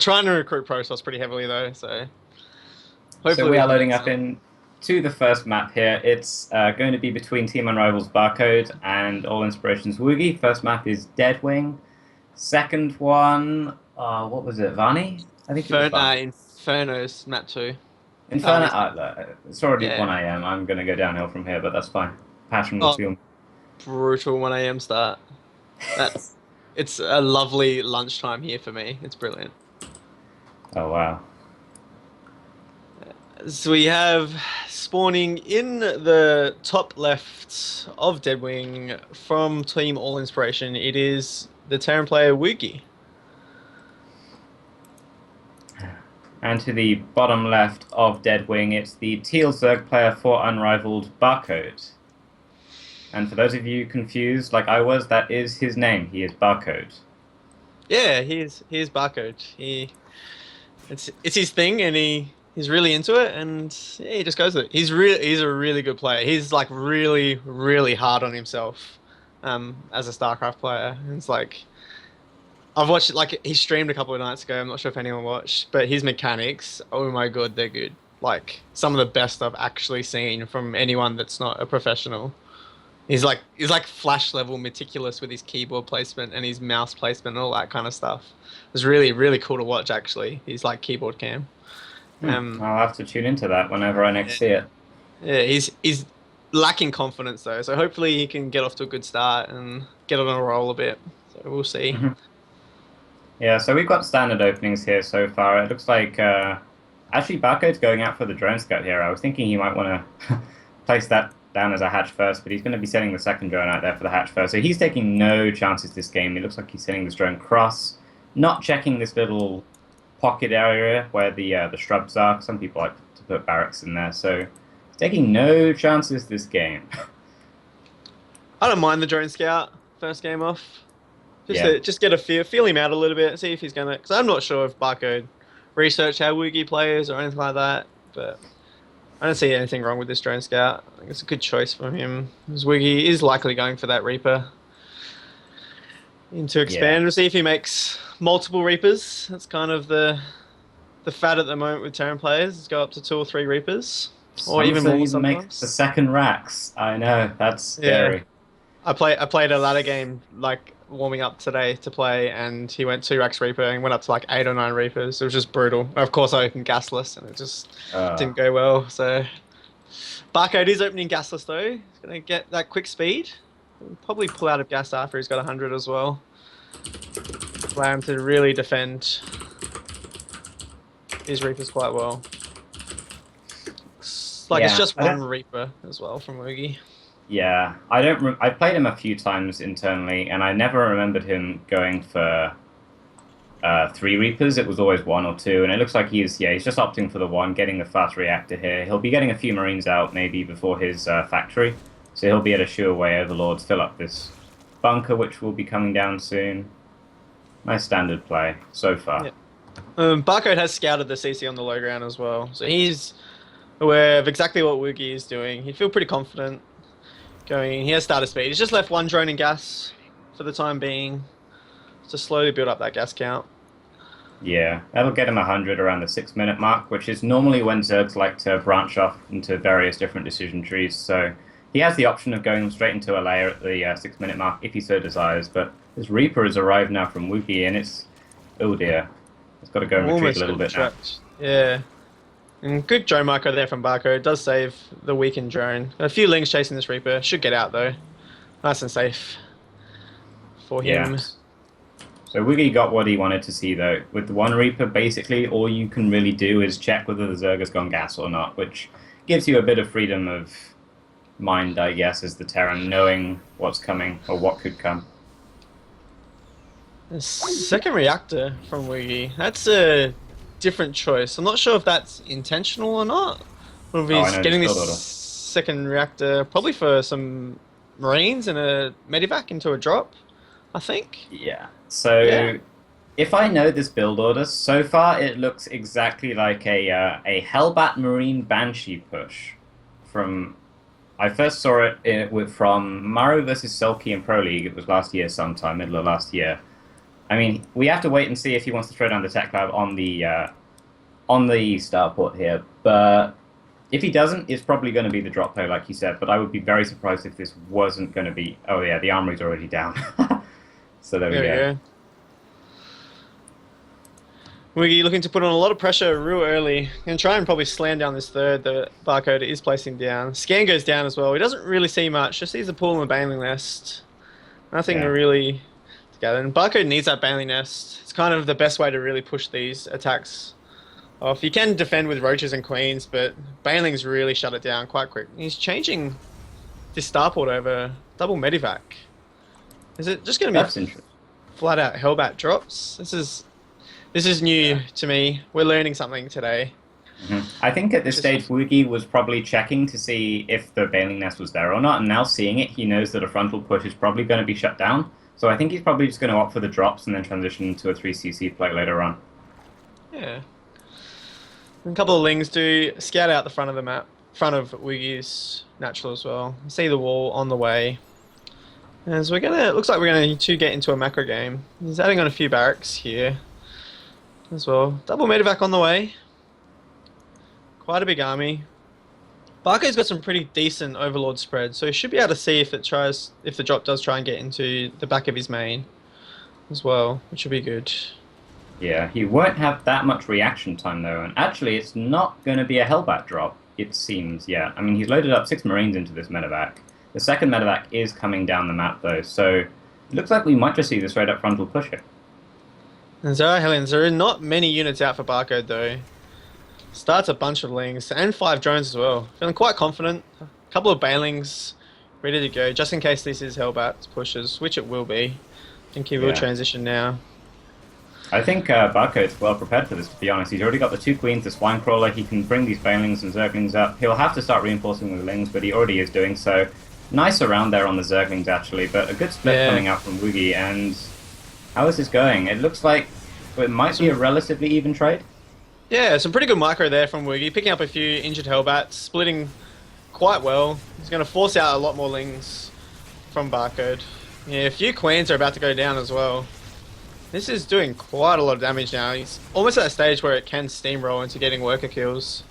Trying to recruit Protoss pretty heavily though, so So hopefully we we are can get loading up some. in to the first map here. It's going to be between Team Unrival's Barcode and All Inspirations Woogie. First map is Deadwing. Second one, what was it? Vani? I think it was Vani. Inferno's map 2. Inferno. It's, It's already yeah. 1 a.m. I'm going to go downhill from here, but that's fine. Passion will Oh, fuel me. brutal 1 a.m. start. That's it's a lovely lunchtime here for me. It's brilliant. Oh, wow. So we have spawning in the top left of Deadwing from Team All Inspiration. It is the Terran player Woogie. And to the bottom left of Deadwing, it's the Teal Zerg player for Unrivaled Barcode. And for those of you confused, like I was, that is his name. He is Barcode. Yeah, he's Barcode. It's his thing, and he's really into it, and yeah, he just goes with it. He's a really good player. He's like really hard on himself, as a StarCraft player. And it's like I've watched it, like he streamed a couple of nights ago. I'm not sure if anyone watched, but his mechanics, oh my god, they're good. Like some of the best I've actually seen from anyone that's not a professional. He's like flash level meticulous with his keyboard placement and his mouse placement and all that kind of stuff. It was really cool to watch actually. He's like keyboard cam. Um, I'll have to tune into that whenever I next yeah, see it. yeah, he's lacking confidence though, so hopefully he can get off to a good start and get on a roll a bit. So we'll see. Mhm. Yeah, so we've got standard openings here so far. It looks like actually Barcode's going out for the drone scout here. I was thinking he might want to place that down as a hatch first, but he's going to be sending the second drone out there for the hatch first. So he's taking no chances this game. It looks like he's sending this drone cross, not checking this little pocket area where the shrubs are. Some people like to put barracks in there, so he's taking no chances this game. I don't mind the drone scout first game off. Yeah. Just get a feel him out a little bit, see if he's gonna. Because I'm not sure if Barcode researched how Woogie plays or anything like that, but I don't see anything wrong with this drone scout. I think it's a good choice for him. Because Woogie is likely going for that Reaper into Yeah. expand. We'll see if he makes multiple Reapers. That's kind of the fad at the moment with Terran players. Is go up to 2 or 3 Reapers, or Some even say more even make the sometimes. second racks. I know, that's Yeah. scary. I played a ladder game like warming up today to play, and he went 2 racks Reaper and went up to like 8 or 9 Reapers. It was just brutal. Of course, I opened gasless, and it just Uh, didn't go well. So Barcode is opening gasless though. He's gonna get that quick speed. He'll probably pull out of gas after he's got 100 as well. Allow him to really defend his Reapers quite well. Like it's yeah, just I one don't. Reaper as well from Oogie. Yeah, I don't. I played him a few times internally, and I never remembered him going for 3 Reapers. It was always 1 or 2, and it looks like he's just opting for the one, getting the fast reactor here. He'll be getting a few Marines out maybe before his factory, so he'll be able to shoo away Overlords, fill up this bunker, which will be coming down soon. Nice standard play so far. Yeah. Barcode has scouted the CC on the low ground as well, so he's aware of exactly what Woogie is doing. He'd feel pretty confident going in. He has starter speed. He's just left one drone in gas for the time being to slowly build up that gas count. Yeah, that'll get him 100 around the 6 minute mark, which is normally when Zergs like to branch off into various different decision trees. So he has the option of going straight into a layer at the 6 minute mark if he so desires. But this Reaper has arrived now from Wookiee, and it's, oh dear, it's got to go and retreat a Almost little got bit now. trapped. Yeah. And good drone marker there from Barco. It does save the weakened drone. A few lings chasing this Reaper. Should get out though. Nice and safe for Yeah. him. So Wookiee got what he wanted to see though. With the one Reaper, basically all you can really do is check whether the Zerg has gone gas or not, which gives you a bit of freedom of mind, I guess, as the Terran, knowing what's coming or what could come. The second reactor from Wiggy. That's a different choice. I'm not sure if that's intentional or not. Or if Oh, I he's know this getting this build order. second reactor probably for some Marines and a medivac into a drop, I think. Yeah. Yeah. So if I know this build order, so far it looks exactly like a Hellbat Marine Banshee push from. I first saw from Maru versus Selkie in Pro League. It was last year sometime, middle of last year. I mean, we have to wait and see if he wants to throw down the tech lab on the starport here. But if he doesn't, it's probably going to be the drop play, like you said. But I would be very surprised if this wasn't going to be. Oh yeah, the armory's already down. So there we go. Wiggy looking to put on a lot of pressure real early. Gonna try and probably slam down this third that Barcode is placing down. Scan goes down as well. He doesn't really see much. Just sees the pool and the Baneling Nest. Nothing really together. And Barcode needs that Baneling Nest. It's kind of the best way to really push these attacks off. You can defend with Roaches and Queens, but Baneling's really shut it down quite quick. He's changing this starport over double Medivac. Is it just going to be flat out Hellbat drops? This is new to me. We're learning something today. I think at this stage, Woogie was probably checking to see if the Baneling Nest was there or not, and now seeing it, he knows that a frontal push is probably going to be shut down. So I think he's probably just going to opt for the drops and then transition into a 3cc play later on. Yeah. And a couple of Lings do scout out the front of the map, front of Woogie's natural as well. See the wall on the way. As looks like we're going to get into a macro game. He's adding on a few barracks here as well. Double Medivac on the way. Quite a big army. Barco's got some pretty decent Overlord spread, so he should be able to see if the drop does try and get into the back of his main as well, which would be good. Yeah, he won't have that much reaction time though, and actually it's not going to be a Hellbat drop, it seems, yeah. I mean, he's loaded up 6 Marines into this medevac. The second medevac is coming down the map though, so it looks like we might just see the straight up frontal push here. And so, Helens, there are not many units out for Barcode though. Starts a bunch of Lings and 5 drones as well. Feeling quite confident. A couple of Banelings ready to go, just in case this is Hellbat's pushes, which it will be. I think he will transition now. I think Barcode's well prepared for this, to be honest. He's already got the 2 Queens, the Swine Crawler. He can bring these Banelings and Zerglings up. He'll have to start reinforcing with Lings, but he already is doing so. Nice around there on the Zerglings, actually, but a good split coming out from Woogie. And how is this going? It looks like it might be a relatively even trade. Yeah, some pretty good micro there from Woogie, picking up a few injured Hellbats, splitting quite well. He's going to force out a lot more Lings from Barcode. Yeah, a few Queens are about to go down as well. This is doing quite a lot of damage now. He's almost at a stage where it can steamroll into getting worker kills.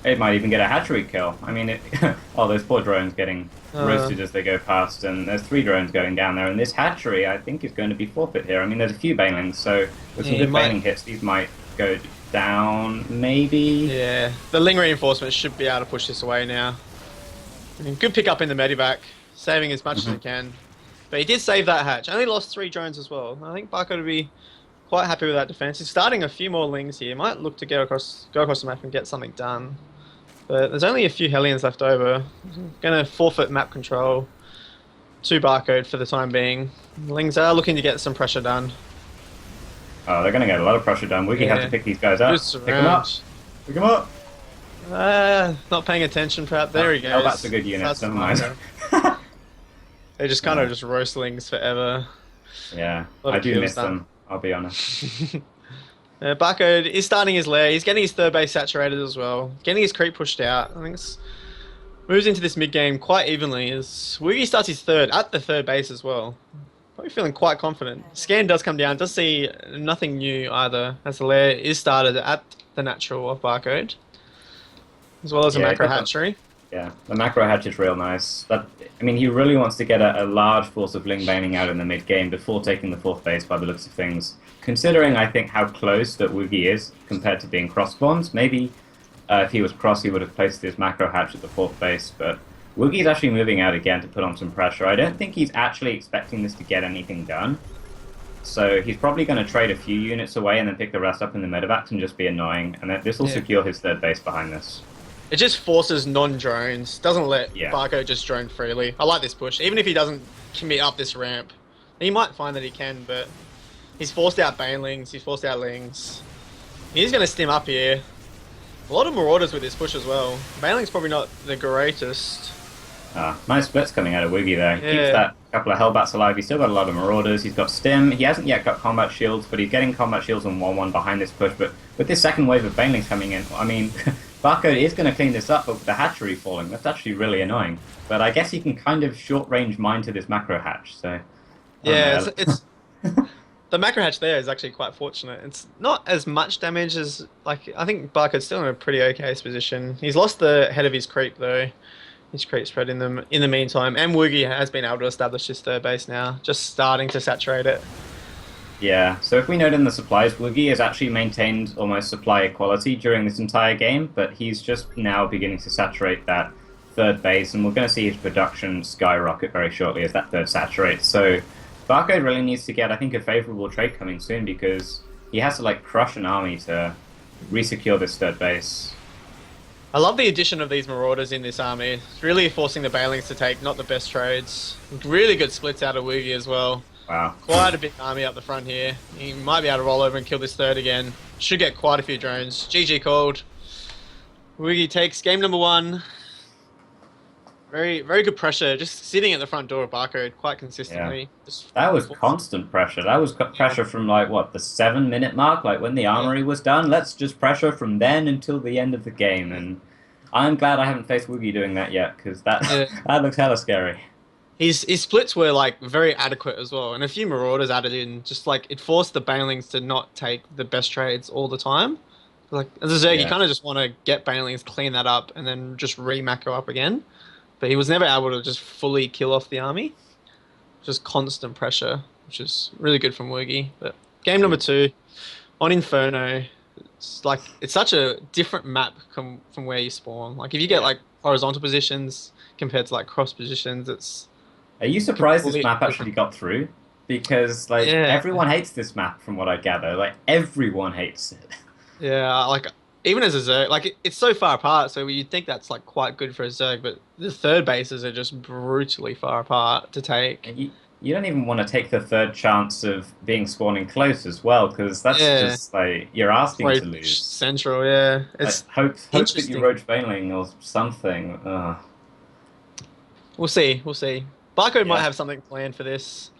It might even get a hatchery kill. I mean, oh, those poor drones getting roasted as they go past, and there's 3 drones going down there, and this hatchery, I think, is going to be forfeit here. I mean, there's a few Banelings, so with some good Baneling hits, these might go down, maybe? Yeah, the Ling reinforcements should be able to push this away now. I mean, good pick up in the Medivac, saving as much as it can. But he did save that hatch. Only lost 3 drones as well. I think Barco would be quite happy with that defense. He's starting a few more Lings here. Might look to go across the map and get something done. But there's only a few Hellions left over. Going to forfeit map control to Barcode for the time being. Lings are looking to get some pressure done. Oh, they're going to get a lot of pressure done. Woogie has to pick these guys up. Pick them up. Pick them up. Not paying attention, perhaps. There he goes. Oh, that's a good unit. Never mind. They just kind of just roast Lings forever. Yeah, I do miss them, I'll be honest. Barcode is starting his lair. He's getting his third base saturated as well. Getting his creep pushed out. I think moves into this mid-game quite evenly as Woogie starts his third at the third base as well. Probably feeling quite confident. Scan does come down. Does see nothing new either as the lair is started at the natural of Barcode. As well as a macro hatchery. Yeah, the macro hatch is real nice. I mean, he really wants to get a large force of Ling Baning out in the mid-game before taking the 4th base by the looks of things. Considering, I think, how close that Woogie is compared to being cross-spawns, maybe if he was cross, he would have placed his macro hatch at the 4th base, but Woogie's actually moving out again to put on some pressure. I don't think he's actually expecting this to get anything done. So he's probably going to trade a few units away and then pick the rest up in the medevacs and just be annoying, and this will secure his 3rd base behind this. It just forces non-drones, doesn't let Barco just drone freely. I like this push, even if he doesn't commit up this ramp. He might find that he can, but he's forced out Banelings, he's forced out Lings. He's going to stim up here. A lot of Marauders with this push as well. Baneling's probably not the greatest. Nice splits coming out of Woogie there. He keeps that couple of Hellbats alive. He's still got a lot of Marauders. He's got Stim. He hasn't yet got combat shields, but he's getting combat shields on 1-1 behind this push. But with this second wave of Banelings coming in, I mean, Barcode is going to clean this up, but with the hatchery falling, that's actually really annoying. But I guess he can kind of short-range mine to this macro hatch, so... Yeah, it's the macro hatch there is actually quite fortunate. It's not as much damage as like I think Barcode's still in a pretty okay position. He's lost the head of his creep though. His creep spread in the meantime, and Woogie has been able to establish his third base now, just starting to saturate it. Yeah, so if we note in the supplies, Woogie has actually maintained almost supply equality during this entire game, but he's just now beginning to saturate that third base, and we're going to see his production skyrocket very shortly as that third saturates. So Barcode really needs to get, I think, a favorable trade coming soon because he has to like crush an army to resecure this third base. I love the addition of these Marauders in this army. It's really forcing the Bailings to take not the best trades. Really good splits out of Woogie as well. Wow. Quite a big army up the front here. He might be able to roll over and kill this third again. Should get quite a few drones. GG called. Woogie takes game number 1. Very, very good pressure. Just sitting at the front door of Barcode quite consistently. Yeah. That was constant pressure. That was pressure from like what, the 7-minute mark, like when the armory was done. Let's just pressure from then until the end of the game. And I'm glad I haven't faced Woogie doing that yet because that that looks hella scary. His splits were like very adequate as well, and a few Marauders added in. Just like it forced the Banelings to not take the best trades all the time. Like as a Zerg, you kind of just want to get Banelings, clean that up, and then just re-macro up again. But he was never able to just fully kill off the army. Just constant pressure, which is really good from Woogie. But game number 2 on Inferno, it's such a different map from where you spawn. Like if you get like horizontal positions compared to like cross positions, it's. Are you surprised this map actually got through? Because like everyone hates this map, from what I gather. Like everyone hates it. Yeah, like even as a Zerg, like it's so far apart, so you'd think that's like quite good for a Zerg, but the third bases are just brutally far apart to take. And you don't even want to take the third chance of being spawning close as well, because that's just like you're asking to lose. Central, yeah. It's like, hope that you roach Baneling or something. We'll see. Barcode might have something planned for this.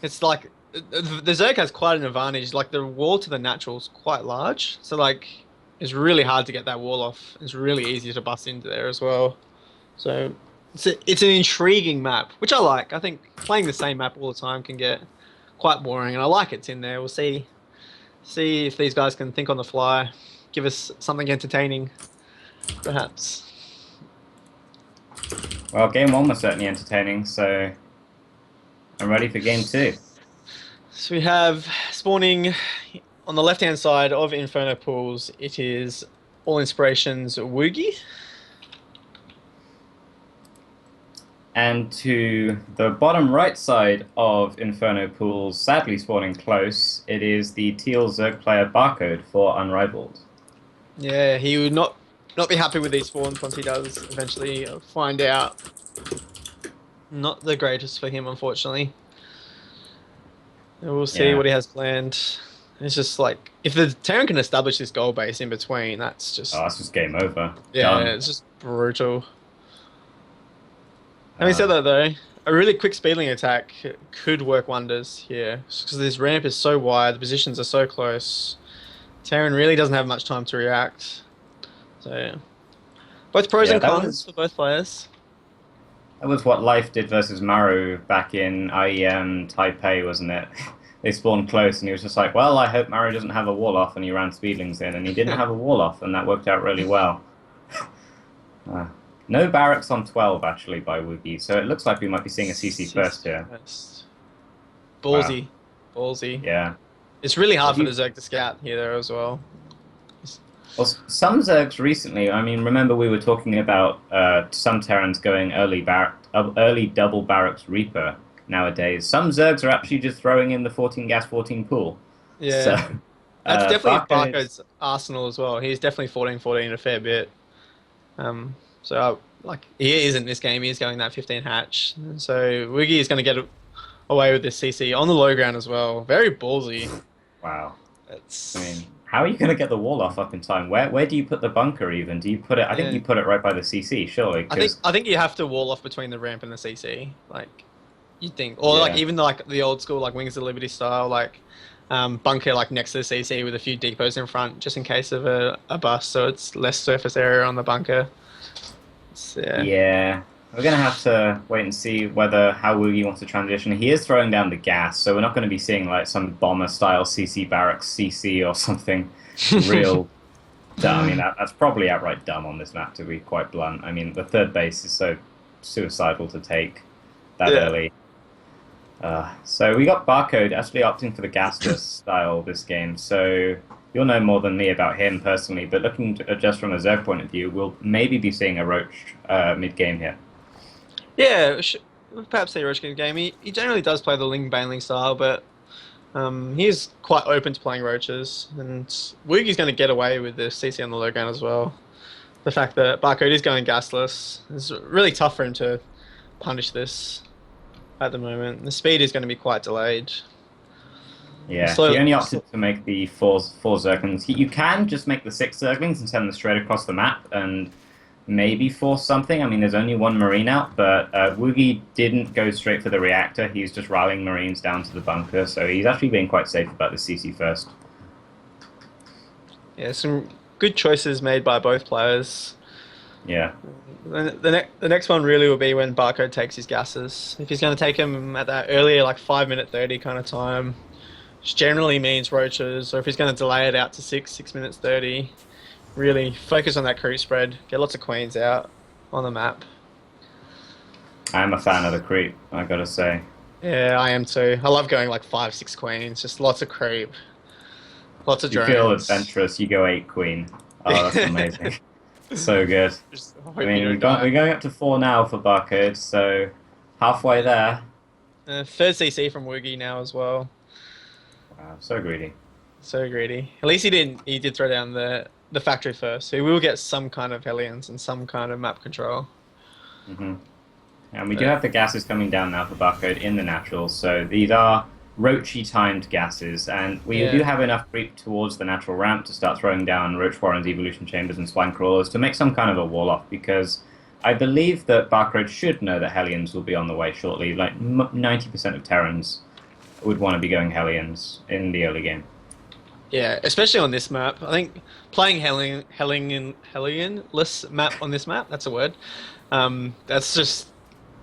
It's like the Zerg has quite an advantage. Like the wall to the natural is quite large, so like it's really hard to get that wall off. It's really easy to bust into there as well. So it's an intriguing map, which I like. I think playing the same map all the time can get quite boring, and I like it's in there. We'll see if these guys can think on the fly, give us something entertaining, perhaps. Well, game 1 was certainly entertaining, so I'm ready for game 2. So we have spawning on the left-hand side of Inferno Pools. It is All Inspirations Woogie. And to the bottom right side of Inferno Pools, sadly spawning close, it is the Teal Zerg player Barcode for Unrivaled. Yeah, he would not be happy with these spawns once he does eventually find out. Not the greatest for him, unfortunately. And we'll see what he has planned. It's just like, if the Terran can establish this goal base in between, that's just... Oh, that's just game over. Yeah, Done. It's just brutal. Having said that though, a really quick speedling attack could work wonders here. Because this ramp is so wide, the positions are so close. Terran really doesn't have much time to react. So, both pros and cons for both players. That was what Life did versus Maru back in IEM Taipei, wasn't it? They spawned close, and he was just like, well, I hope Maru doesn't have a wall off, and he ran speedlings in, and he didn't have a wall off, and that worked out really well. No barracks on 12, actually, by Woogie, so it looks like we might be seeing a CC first here. Ballsy. Wow. Ballsy. Yeah. It's really hard for the Zerg to scout here, though, as well. Well, some Zergs recently, I mean, remember we were talking about some Terrans going early double barracks Reaper nowadays. Some Zergs are actually just throwing in the 14 gas 14 pool. Yeah. So, that's definitely Barcode's arsenal as well. He's definitely 14-14 a fair bit. So, like, he isn't this game. He's going that 15 hatch. So, Woogie is going to get away with this CC on the low ground as well. Very ballsy. Wow. I mean, how are you going to get the wall off up in time? Where do you put the bunker even? Do you put it... I think you put it right by the CC, surely. I think you have to wall off between the ramp and the CC. Like, you'd think. Or, like, even like the old school, like, Wings of Liberty style, like, bunker, like, next to the CC with a few depots in front, just in case of a bust, so it's less surface area on the bunker. Yeah. We're going to have to wait and see how Woogie wants to transition. He is throwing down the gas, so we're not going to be seeing like some bomber-style CC barracks CC or something real. I mean, that's probably outright dumb on this map, to be quite blunt. I mean, the third base is so suicidal to take that Yeah. early. So we got Barcode actually opting for the gasless style this game, so you'll know more than me about him personally, but looking just from a Zerg point of view, we'll maybe be seeing a Roach mid-game here. Yeah, perhaps the Roach game. He generally does play the Ling Baneling style, but he is quite open to playing Roaches, and Woogie's going to get away with the CC on the low ground as well. The fact that Barcode is going gasless is really tough for him to punish this at the moment. The speed is going to be quite delayed. Yeah, he only opted to make the four Zerglings. You can just make the 6 Zerglings and send them straight across the map and maybe force something. I mean, there's only one Marine out, but Woogie didn't go straight for the reactor. He's just rallying Marines down to the bunker, so he's actually being quite safe about the CC first. Yeah, some good choices made by both players. Yeah. The next one really will be when Barcode takes his gases. If he's going to take him at that earlier, like 5-minute 30 kind of time, which generally means Roaches, or if he's going to delay it out to 6 minutes 30, really focus on that creep spread, get lots of queens out on the map. I'm a fan of the creep, I gotta say. Yeah, I am too. I love going like 5-6 queens, just lots of creep, lots of drones. You feel adventurous, you go 8 queen. Oh, that's amazing. So good. I mean, we're going up to 4 now for Barcode, so halfway there. Third CC from Woogie now as well. Wow, so greedy. So greedy. At least he didn't. He did throw down the factory first, so we will get some kind of Hellions and some kind of map control. And we do have the gases coming down now for Barcode in the naturals, so these are Roachy timed gases, and we do have enough creep towards the natural ramp to start throwing down Roach Warrens, Evolution Chambers, and Spine Crawlers to make some kind of a wall off, because I believe that Barcode should know that Hellions will be on the way shortly. Like 90% of Terrans would want to be going Hellions in the early game. Yeah, especially on this map. I think playing Hellion-less map on this map, that's a word, that's just,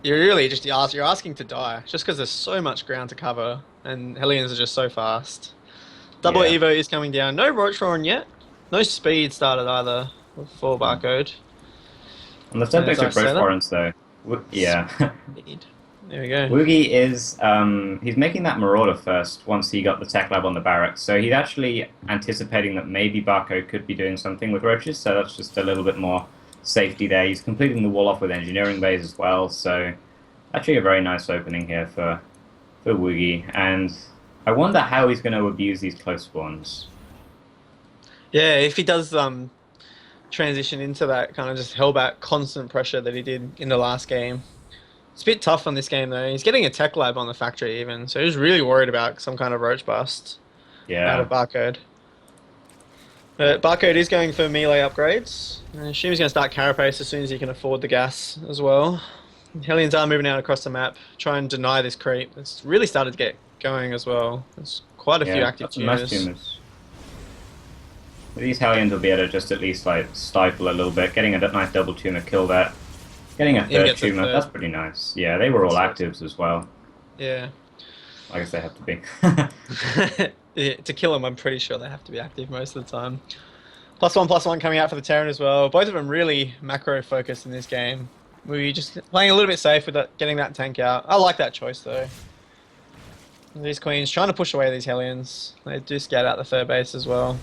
you're asking to die, just because there's so much ground to cover, and Hellions are just so fast. Double Evo is coming down. No Roach Roaring yet. No speed started either for Barcode. On the subject of Roach Warrens, though, yeah. There we go. Woogie is, he's making that Marauder first once he got the tech lab on the barracks. So he's actually anticipating that maybe Barcode could be doing something with Roaches, so that's just a little bit more safety there. He's completing the wall off with engineering bays as well, so actually a very nice opening here for Woogie. And I wonder how he's going to abuse these close spawns. Yeah, if he does transition into that kind of just hellback constant pressure that he did in the last game. It's a bit tough on this game though. He's getting a tech lab on the factory even, so he's really worried about some kind of roach bust out of Barcode. But Barcode is going for melee upgrades. I assume he's going to start Carapace as soon as he can afford the gas as well. Hellions are moving out across the map, try and deny this creep. It's really started to get going as well. There's quite a few active tumors. Nice tumors. These Hellions will be able to just at least like stifle a little bit, getting a nice double tumor kill there. Getting a third tumor, that's pretty nice. Yeah, they were all actives as well. Yeah. I guess they have to be. Yeah, to kill them, I'm pretty sure they have to be active most of the time. +1/+1 coming out for the Terran as well. Both of them really macro focused in this game. We're just playing a little bit safe with getting that tank out. I like that choice though. These Queens trying to push away these Hellions. They do scout out the third base as well.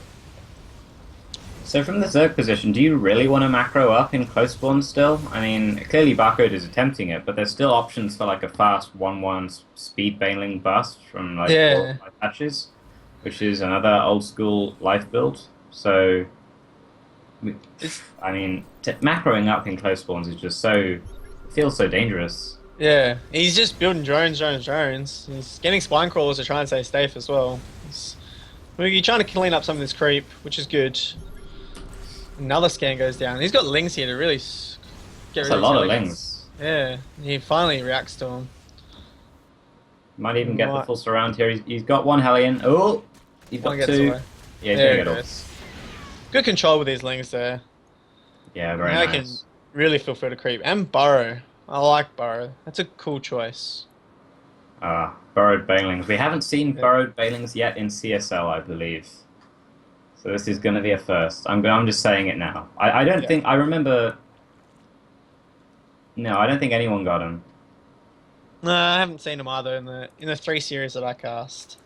So from the Zerg position, do you really want to macro up in close spawn still? I mean, clearly Barcode is attempting it, but there's still options for like a fast 1-1 speed baneling bust from like 4 or 5 patches, which is another old school life build. So, I mean, macroing up in close spawns is just it feels so dangerous. Yeah, he's just building drones. He's getting spine crawlers to try and stay safe as well. You're trying to clean up some of this creep, which is good. Another scan goes down. He's got Lings here to really get rid of a lot of Lings. Yeah, he finally reacts to him. Might even get the full surround here. He's got one Hellion. Oh, he's got 2. Yeah, he's there gonna get off. Good control with these Lings there. Yeah, very now nice. Now can really feel free to creep and burrow. I like Burrow. That's a cool choice. Burrowed Banelings. We haven't seen Yeah. Burrowed Banelings yet in CSL, I believe. So this is going to be a first. I'm just saying it now. I don't Yeah. think I remember. No, I don't think anyone got him. No, I haven't seen them either in the 3 series that I cast.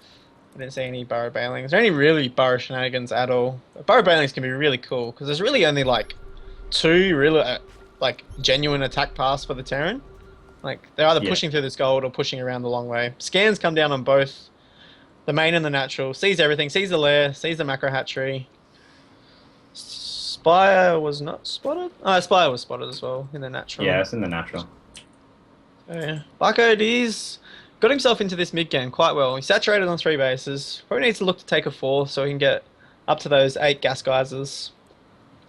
I didn't see any Burrow Bailings or any really Burrow shenanigans at all. But Burrow Bailings can be really cool because there's really only like two really like genuine attack paths for the Terran. Like they're either Yeah. pushing through this gold or pushing around the long way. Scans come down on both the main and the natural. Sees everything. Sees the lair. Sees the macro hatchery. Spire was not spotted. Oh, Spire was spotted as well in the Yeah, natural. it's in the natural. So, yeah. Barcode he's got himself into this mid game quite well. He's saturated on 3 bases. Probably needs to look to take a fourth so he can get up to those 8 gas geysers.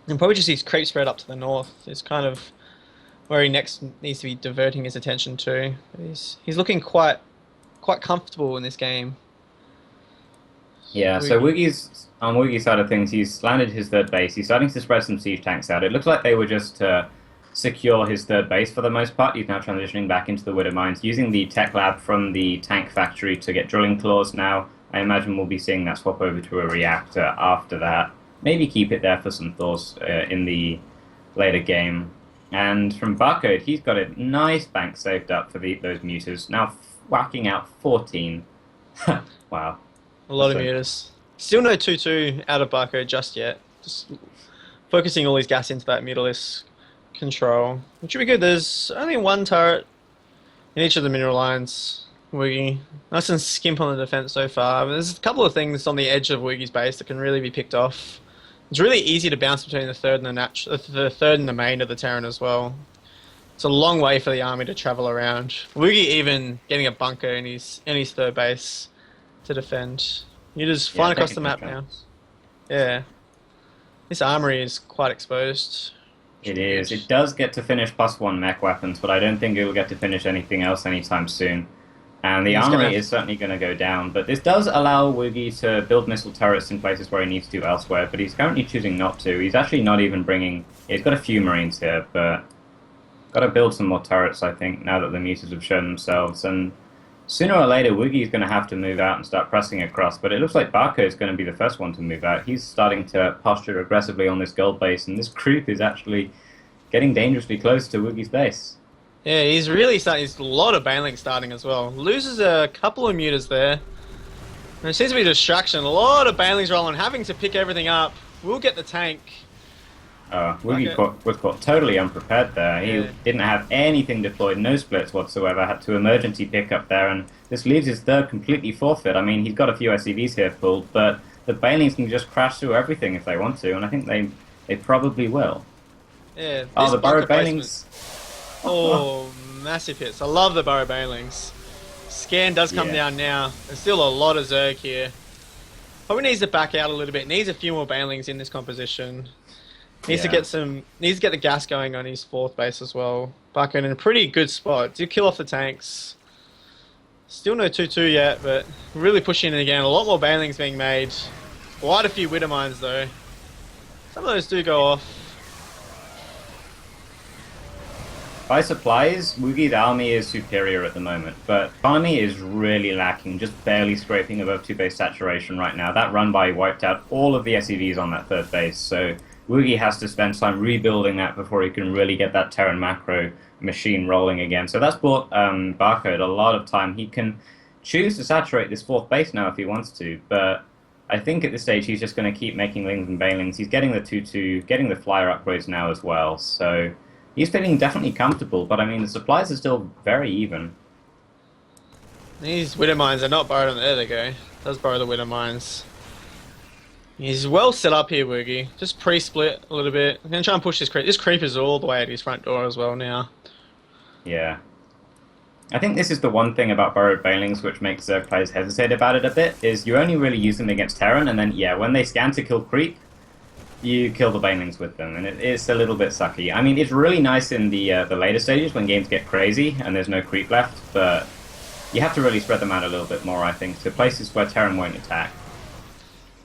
And probably just his creep spread up to the north is kind of where he next needs to be diverting his attention to. He's looking quite comfortable in this game. Yeah, so Woogie's on Woogie's side of things, he's landed his third base. He's starting to spread some siege tanks out. It looks like they were just to secure his third base for the most part. He's now transitioning back into the Widow Mines, using the tech lab from the tank factory to get drilling claws now. I imagine we'll be seeing that swap over to a reactor after that. Maybe keep it there for some Thors in the later game. And from Barcode, he's got a nice bank saved up for those muters. Now whacking out 14. Wow. A lot of So- mutas. Still no 2-2 out of Barco just yet. Just focusing all his gas into that Mutalisk control. Which would be good. There's only one turret in each of the mineral lines. Woogie. Nice and skimp on the defense so far. But there's a couple of things on the edge of Woogie's base that can really be picked off. It's really easy to bounce between the third and the third and the main of the Terran as well. It's a long way for the army to travel around. Woogie even getting a bunker in his third base to defend. You just flying Yeah, across the map technically now. Yeah. This armory is quite exposed. It is. It does get to finish +1 mech weapons, but I don't think it will get to finish anything else anytime soon. And the He's gonna armory have- is certainly going to go down, but this does allow Woogie to build missile turrets in places where he needs to elsewhere, but he's currently choosing not to. He's actually not even bringing... He's got a few marines here, but got to build some more turrets, I think, now that the mutas have shown themselves. And sooner or later, Woogie's going to have to move out and start pressing across, but it looks like Barco is going to be the first one to move out. He's starting to posture aggressively on this gold base, and this creep is actually getting dangerously close to Woogie's base. Yeah, he's really starting. He's a lot of Baneling starting as well. Loses a couple of mutas there. And it seems to be a distraction. A lot of Banelings rolling, having to pick everything up. We'll get the tank. Woogie Okay. was caught totally unprepared there. He Yeah. didn't have anything deployed, no splits whatsoever, had to emergency pick up there, and this leaves his third completely forfeit. I mean, he's got a few SCVs here pulled, but the Banelings can just crash through everything if they want to, and I think they probably will. Yeah. Oh, this the bunker Burrow placement- Banelings. Oh, massive hits. I love the Burrow Banelings. Scan does come Yeah. down now. There's still a lot of Zerg here. Probably needs to back out a little bit. Needs a few more Banelings in this composition. Needs to Yeah. get the gas going on his fourth base as well. Bucko in a pretty good spot. Do kill off the tanks. Still no 2-2 yet, but really pushing it again. A lot more Banelings being made. Quite a few Widow Mines though. Some of those do go off. By supplies, Woogie's army is superior at the moment, but army is really lacking, just barely scraping above 2-base saturation right now. That run by wiped out all of the SEVs on that third base, so Woogie has to spend time rebuilding that before he can really get that Terran macro machine rolling again. So that's bought Barcode a lot of time. He can choose to saturate this fourth base now if he wants to, but I think at this stage he's just going to keep making Lings and Banelings. He's getting the 2-2, getting the flyer upgrades now as well, so he's feeling definitely comfortable, but I mean the supplies are still very even. These Widow Mines are not borrowed on there they go. Does borrow the Widow Mines. He's well set up here, Woogie. Just pre-split a little bit. I'm going to try and push this creep. This creep is all the way at his front door as well now. Yeah. I think this is the one thing about Burrowed Banelings which makes Zerg players hesitate about it a bit, is you only really use them against Terran, and then, yeah, when they scan to kill creep, you kill the Banelings with them, and it's a little bit sucky. I mean, it's really nice in the later stages when games get crazy and there's no creep left, but you have to really spread them out a little bit more, I think, to places where Terran won't attack.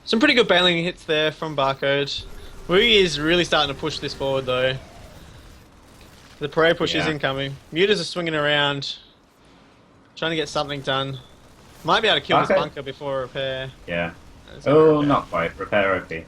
Some pretty good Baneling hits there from Barcode. Woogie is really starting to push this forward though. The parade push is Yeah. incoming. Mutas are swinging around, trying to get something done. Might be able to kill this Okay. bunker before repair. Yeah. It's gonna Oh, repair. not quite. Repair OP.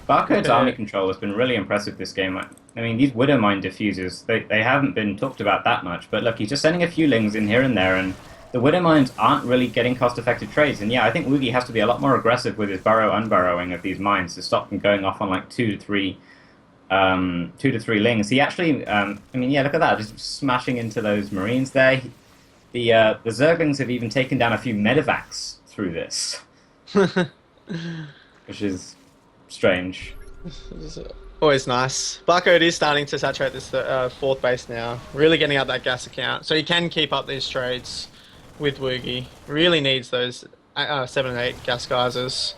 Barcode's army Repair. control has been really impressive this game. I mean, these Widow Mine diffusers, they haven't been talked about that much, but look, he's just sending a few lings in here and there, and the Widow Mines aren't really getting cost-effective trades. And yeah, I think Woogie has to be a lot more aggressive with his burrow-unburrowing of these mines to stop them going off on like 2 to 3 lings. He actually, I mean, yeah, look at that, just smashing into those Marines there. The Zerglings have even taken down a few medevacs through this, which is strange. Always nice. Barcode is starting to saturate this fourth base now. Really getting out that gas account. So he can keep up these trades with Woogie. Really needs those 7 and 8 gas geysers.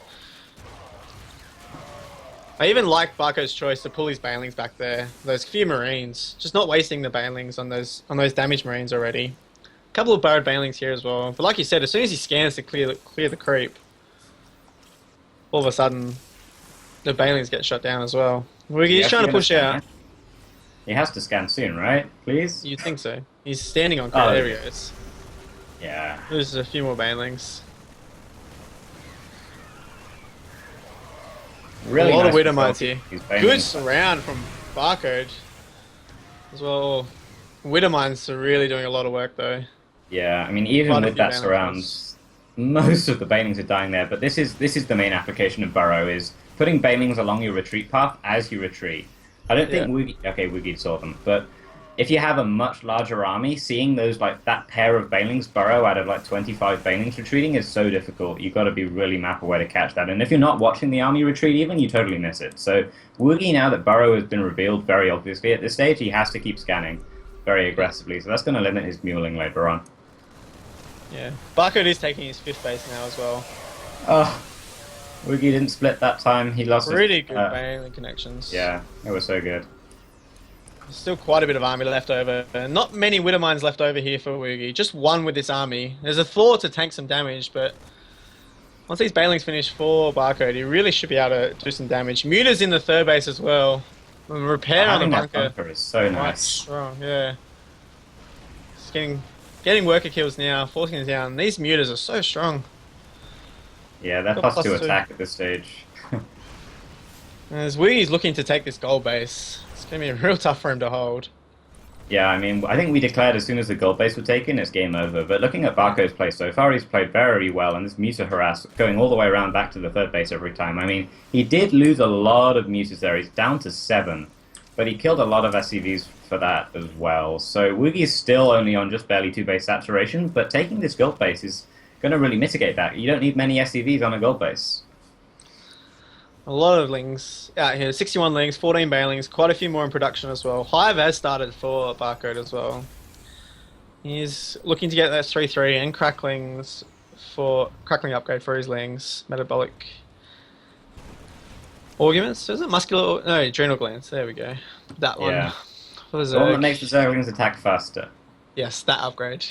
I even like Barco's choice to pull his banelings back there. Those few Marines. Just not wasting the banelings on those damaged Marines already. A couple of burrowed banelings here as well. But like you said, as soon as he scans to clear the creep, all of a sudden the banelings get shot down as well. He's trying to push out. He has to scan soon, right? Please? You'd think so. He's standing on creep. Oh, There he goes. Yeah. There's a few more banelings. Really a lot nice of Widow control Mites here. these banelings. Good surround from Barcode as well. Widow Mines are really doing a lot of work though. Yeah, I mean, even Quite a with few that banelings. surround, most of the banelings are dying there. But this is the main application of burrow, is putting banelings along your retreat path as you retreat. I don't think Woogie saw them, but if you have a much larger army, seeing those like that pair of banelings burrow out of like 25 banelings retreating is so difficult. You've got to be really map aware to catch that. And if you're not watching the army retreat, even you totally miss it. So Woogie, now that burrow has been revealed very obviously at this stage, he has to keep scanning very aggressively. So that's going to limit his muling later on. Yeah. Barcode is taking his 5th base now as well. Oh, Woogie didn't split that time. He lost. Pretty good baneling connections. Yeah, it was so good. There's still quite a bit of army left over. Not many Widow Mines left over here for Woogie. Just one with this army. There's a Thor to tank some damage, but once these banelings finish for Barcode, he really should be able to do some damage. Muta's in the 3rd base as well. And repair on the Having that bunker. bunker is so Quite nice. strong, yeah. Just getting worker kills now, forcing it down. These Mutas are so strong. Yeah, they're Got +2 +2. attack at this stage. As Woogie's looking to take this gold base, it's going to be real tough for him to hold. Yeah, I mean, I think we declared as soon as the gold base was taken, it's game over. But looking at Barco's play so far, he's played very well, and this Muta harass going all the way around back to the 3rd base every time. I mean, he did lose a lot of Mutas there. He's down to 7, but he killed a lot of SCVs for that as well. So Woogie's still only on just barely 2 base saturation, but taking this gold base is going to really mitigate that. You don't need many SCVs on a gold base. A lot of lings out here, 61 lings, 14 banelings, quite a few more in production as well. Hive has started for Barcode as well. He's looking to get that 3-3 and cracklings for crackling upgrade for his lings, metabolic augments. Is it muscular? No, adrenal glands. There we go. That one. Yeah. For the The one that Zerg. makes the Zerglings attack faster. Yes, that upgrade.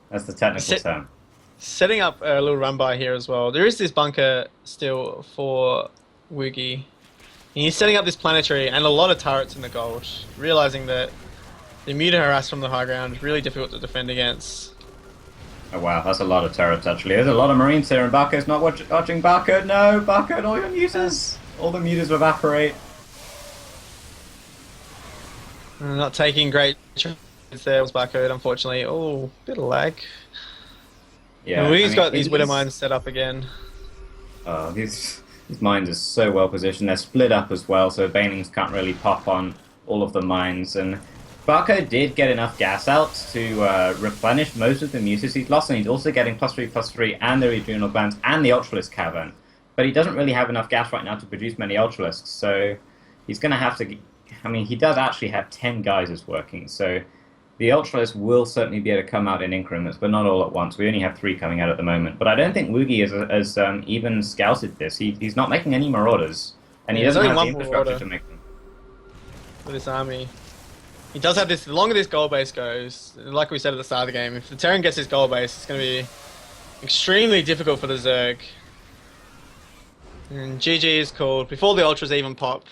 That's the technical term. Setting up a little run by here as well. There is this bunker still for Woogie. He's setting up this planetary and a lot of turrets in the gold, realizing that the Muta harass from the high ground is really difficult to defend against. Oh wow, that's a lot of turrets actually. There's a lot of Marines here, and Barco's not watching Barcode. No, Barcode, all your mutas! All the mutas evaporate. Not taking great trades there was Barcode, unfortunately. Oh, bit of lag. Yeah, And Woogie's I mean, got these Widow Mines set up again. These mines are so well positioned. They're split up as well, so banelings can't really pop on all of the mines. And Barco did get enough gas out to replenish most of the mutas he's lost, and he's also getting +3/+3 and the adrenal glands and the Ultralisk cavern. But he doesn't really have enough gas right now to produce many Ultralisks, so he's going to have to... I mean, he does actually have 10 geysers working, so the Ultralisk will certainly be able to come out in increments, but not all at once. We only have 3 coming out at the moment. But I don't think Woogie has even scouted this. He's not making any Marauders, and he Yeah, doesn't there's have the only one infrastructure Marauder to make them. with this army. He does have this, the longer this gold base goes, like we said at the start of the game, if the Terran gets his gold base, it's going to be extremely difficult for the Zerg. And GG is called before the Ultras even pop.